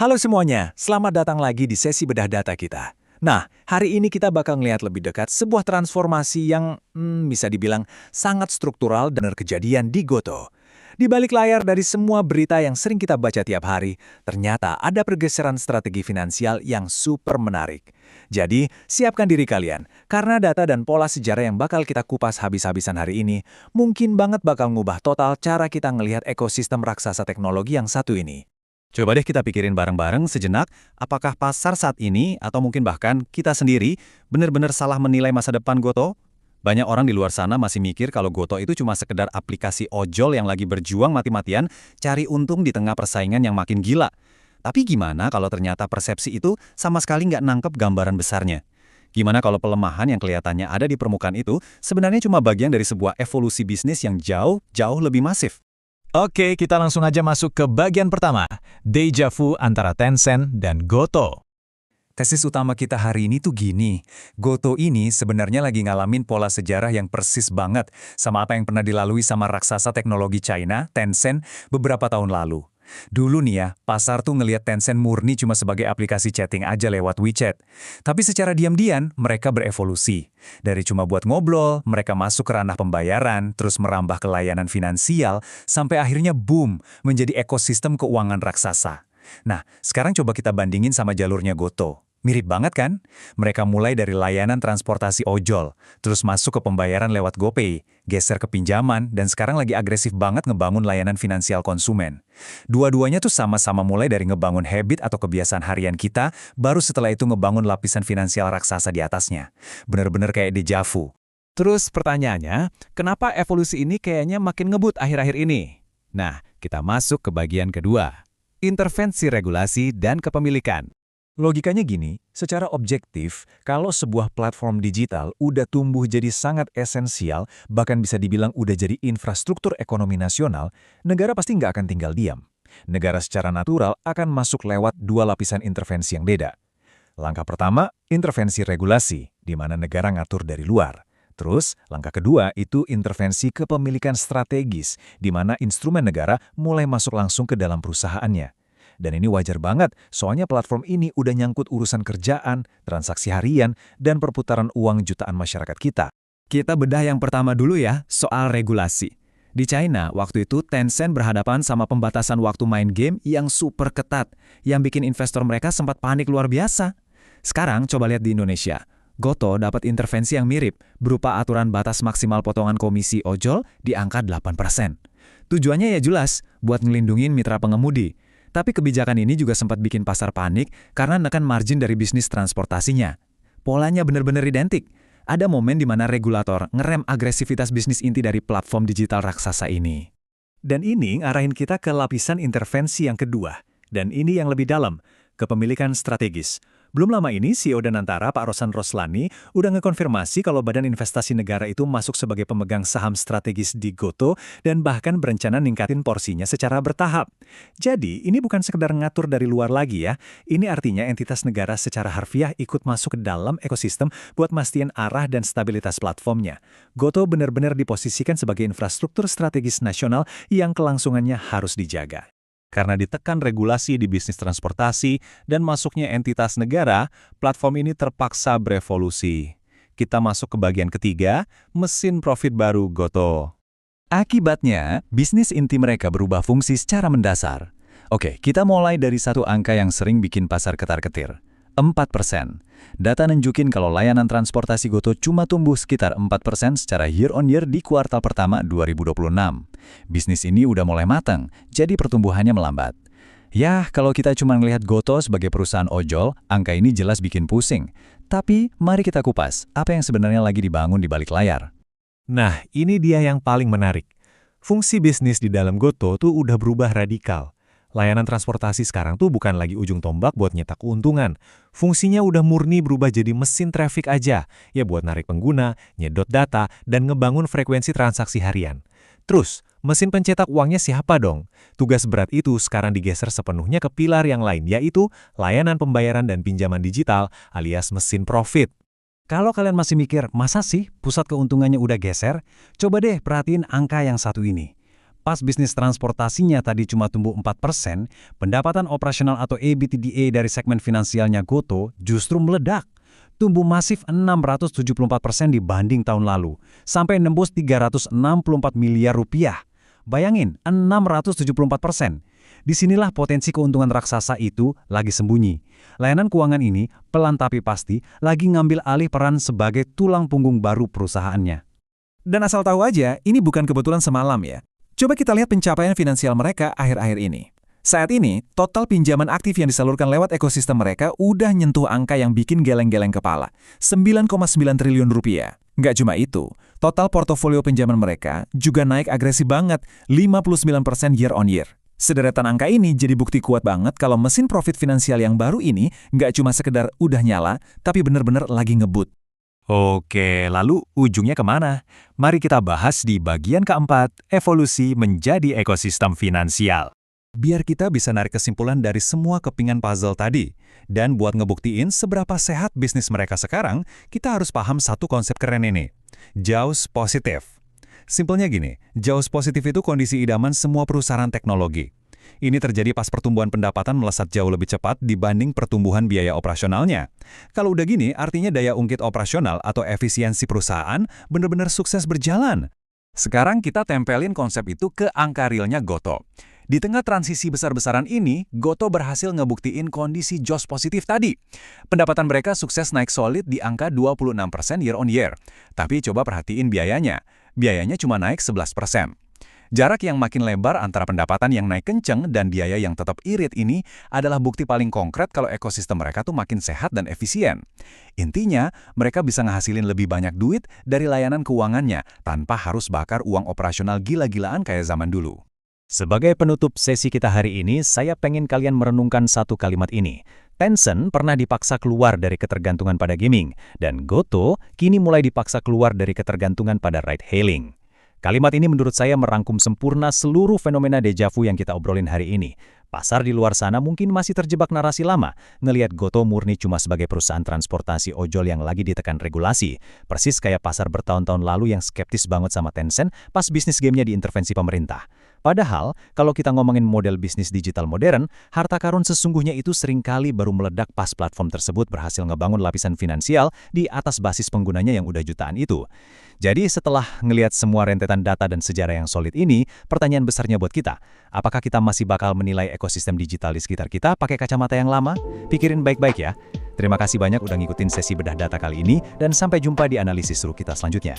Halo semuanya, selamat datang lagi di sesi bedah data kita. Nah, hari ini kita bakal ngelihat lebih dekat sebuah transformasi yang bisa dibilang sangat struktural dan kejadian di Goto. Di balik layar dari semua berita yang sering kita baca tiap hari, ternyata ada pergeseran strategi finansial yang super menarik. Jadi, siapkan diri kalian, karena data dan pola sejarah yang bakal kita kupas habis-habisan hari ini, mungkin banget bakal ngubah total cara kita ngelihat ekosistem raksasa teknologi yang satu ini. Coba deh kita pikirin bareng-bareng sejenak, apakah pasar saat ini, atau mungkin bahkan kita sendiri, benar-benar salah menilai masa depan Goto? Banyak orang di luar sana masih mikir kalau Goto itu cuma sekedar aplikasi ojol yang lagi berjuang mati-matian cari untung di tengah persaingan yang makin gila. Tapi gimana kalau ternyata persepsi itu sama sekali nggak nangkep gambaran besarnya? Gimana kalau pelemahan yang kelihatannya ada di permukaan itu sebenarnya cuma bagian dari sebuah evolusi bisnis yang jauh lebih masif? Oke, kita langsung aja masuk ke bagian pertama, Deja Vu antara Tencent dan Goto. Tesis utama kita hari ini tuh gini, Goto ini sebenarnya lagi ngalamin pola sejarah yang persis banget sama apa yang pernah dilalui sama raksasa teknologi China, Tencent, beberapa tahun lalu. Dulu nih ya, pasar tuh ngelihat Tencent murni cuma sebagai aplikasi chatting aja lewat WeChat. Tapi secara diam-diam, mereka berevolusi. Dari cuma buat ngobrol, mereka masuk ke ranah pembayaran, terus merambah ke layanan finansial, sampai akhirnya boom, menjadi ekosistem keuangan raksasa. Nah, sekarang coba kita bandingin sama jalurnya Goto. Mirip banget kan? Mereka mulai dari layanan transportasi ojol, terus masuk ke pembayaran lewat GoPay, geser ke pinjaman, dan sekarang lagi agresif banget ngebangun layanan finansial konsumen. Dua-duanya tuh sama-sama mulai dari ngebangun habit atau kebiasaan harian kita, baru setelah itu ngebangun lapisan finansial raksasa di atasnya. Bener-bener kayak deja vu. Terus pertanyaannya, kenapa evolusi ini kayaknya makin ngebut akhir-akhir ini? Nah, kita masuk ke bagian kedua. Intervensi regulasi dan kepemilikan. Logikanya gini, secara objektif, kalau sebuah platform digital udah tumbuh jadi sangat esensial, bahkan bisa dibilang udah jadi infrastruktur ekonomi nasional, negara pasti nggak akan tinggal diam. Negara secara natural akan masuk lewat dua lapisan intervensi yang beda. Langkah pertama, intervensi regulasi, di mana negara ngatur dari luar. Terus, langkah kedua itu intervensi kepemilikan strategis, di mana instrumen negara mulai masuk langsung ke dalam perusahaannya. Dan ini wajar banget, soalnya platform ini udah nyangkut urusan kerjaan, transaksi harian, dan perputaran uang jutaan masyarakat kita. Kita bedah yang pertama dulu ya, soal regulasi. Di China, waktu itu Tencent berhadapan sama pembatasan waktu main game yang super ketat, yang bikin investor mereka sempat panik luar biasa. Sekarang coba lihat di Indonesia. Goto dapat intervensi yang mirip, berupa aturan batas maksimal potongan komisi ojol di angka 8%. Tujuannya ya jelas, buat ngelindungin mitra pengemudi. Tapi kebijakan ini juga sempat bikin pasar panik karena nekan margin dari bisnis transportasinya. Polanya benar-benar identik. Ada momen di mana regulator ngerem agresivitas bisnis inti dari platform digital raksasa ini. Dan ini ngarahin kita ke lapisan intervensi yang kedua. Dan ini yang lebih dalam, kepemilikan strategis. Belum lama ini, CEO Danantara, Pak Rosan Roslani, udah ngekonfirmasi kalau Badan Investasi Negara itu masuk sebagai pemegang saham strategis di Goto dan bahkan berencana ningkatin porsinya secara bertahap. Jadi, ini bukan sekedar ngatur dari luar lagi ya. Ini artinya entitas negara secara harfiah ikut masuk ke dalam ekosistem buat mastiin arah dan stabilitas platformnya. Goto benar-benar diposisikan sebagai infrastruktur strategis nasional yang kelangsungannya harus dijaga. Karena ditekan regulasi di bisnis transportasi dan masuknya entitas negara, platform ini terpaksa berevolusi. Kita masuk ke bagian ketiga, mesin profit baru Goto. Akibatnya, bisnis inti mereka berubah fungsi secara mendasar. Oke, kita mulai dari satu angka yang sering bikin pasar ketar-ketir. 4%. Data nunjukin kalau layanan transportasi Goto cuma tumbuh sekitar 4% secara year-on-year di kuartal pertama 2026. Bisnis ini udah mulai matang, jadi pertumbuhannya melambat. Ya, kalau kita cuma melihat Goto sebagai perusahaan ojol, angka ini jelas bikin pusing. Tapi, mari kita kupas, apa yang sebenarnya lagi dibangun di balik layar. Nah, ini dia yang paling menarik. Fungsi bisnis di dalam Goto tuh udah berubah radikal. Layanan transportasi sekarang tuh bukan lagi ujung tombak buat nyetak keuntungan. Fungsinya udah murni berubah jadi mesin traffic aja, ya buat narik pengguna, nyedot data, dan ngebangun frekuensi transaksi harian. Terus, mesin pencetak uangnya siapa dong? Tugas berat itu sekarang digeser sepenuhnya ke pilar yang lain, yaitu layanan pembayaran dan pinjaman digital alias mesin profit. Kalau kalian masih mikir, masa sih pusat keuntungannya udah geser? Coba deh perhatiin angka yang satu ini. Pas bisnis transportasinya tadi cuma tumbuh 4%, pendapatan operasional atau EBITDA dari segmen finansialnya Goto justru meledak. Tumbuh masif 674% dibanding tahun lalu, sampai nembus 364 miliar rupiah. Bayangin, 674%. Disinilah potensi keuntungan raksasa itu lagi sembunyi. Layanan keuangan ini, pelan tapi pasti, lagi ngambil alih peran sebagai tulang punggung baru perusahaannya. Dan asal tahu aja, ini bukan kebetulan semalam ya. Coba kita lihat pencapaian finansial mereka akhir-akhir ini. Saat ini, total pinjaman aktif yang disalurkan lewat ekosistem mereka udah nyentuh angka yang bikin geleng-geleng kepala, 9,9 triliun rupiah. Nggak cuma itu, total portofolio pinjaman mereka juga naik agresif banget, 59% year on year. Sederetan angka ini jadi bukti kuat banget kalau mesin profit finansial yang baru ini nggak cuma sekedar udah nyala, tapi bener-bener lagi ngebut. Oke, lalu ujungnya kemana? Mari kita bahas di bagian keempat, evolusi menjadi ekosistem finansial. Biar kita bisa narik kesimpulan dari semua kepingan puzzle tadi. Dan buat ngebuktiin seberapa sehat bisnis mereka sekarang, kita harus paham satu konsep keren ini. Jaws positif. Simpelnya gini, jaws positif itu kondisi idaman semua perusahaan teknologi. Ini terjadi pas pertumbuhan pendapatan melesat jauh lebih cepat dibanding pertumbuhan biaya operasionalnya. Kalau udah gini, artinya daya ungkit operasional atau efisiensi perusahaan benar-benar sukses berjalan. Sekarang kita tempelin konsep itu ke angka realnya Goto. Di tengah transisi besar-besaran ini, Goto berhasil ngebuktiin kondisi jaws positif tadi. Pendapatan mereka sukses naik solid di angka 26% year on year. Tapi coba perhatiin biayanya. Biayanya cuma naik 11%. Jarak yang makin lebar antara pendapatan yang naik kenceng dan biaya yang tetap irit ini adalah bukti paling konkret kalau ekosistem mereka tuh makin sehat dan efisien. Intinya, mereka bisa ngehasilin lebih banyak duit dari layanan keuangannya tanpa harus bakar uang operasional gila-gilaan kayak zaman dulu. Sebagai penutup sesi kita hari ini, saya pengen kalian merenungkan satu kalimat ini. Tencent pernah dipaksa keluar dari ketergantungan pada gaming, dan Goto kini mulai dipaksa keluar dari ketergantungan pada ride-hailing. Kalimat ini menurut saya merangkum sempurna seluruh fenomena deja vu yang kita obrolin hari ini. Pasar di luar sana mungkin masih terjebak narasi lama, ngelihat Goto murni cuma sebagai perusahaan transportasi ojol yang lagi ditekan regulasi. Persis kayak pasar bertahun-tahun lalu yang skeptis banget sama Tencent pas bisnis gamenya diintervensi pemerintah. Padahal, kalau kita ngomongin model bisnis digital modern, harta karun sesungguhnya itu seringkali baru meledak pas platform tersebut berhasil ngebangun lapisan finansial di atas basis penggunanya yang udah jutaan itu. Jadi setelah ngelihat semua rentetan data dan sejarah yang solid ini, pertanyaan besarnya buat kita, apakah kita masih bakal menilai ekosistem digital di sekitar kita pakai kacamata yang lama? Pikirin baik-baik ya. Terima kasih banyak udah ngikutin sesi bedah data kali ini, dan sampai jumpa di analisis seru kita selanjutnya.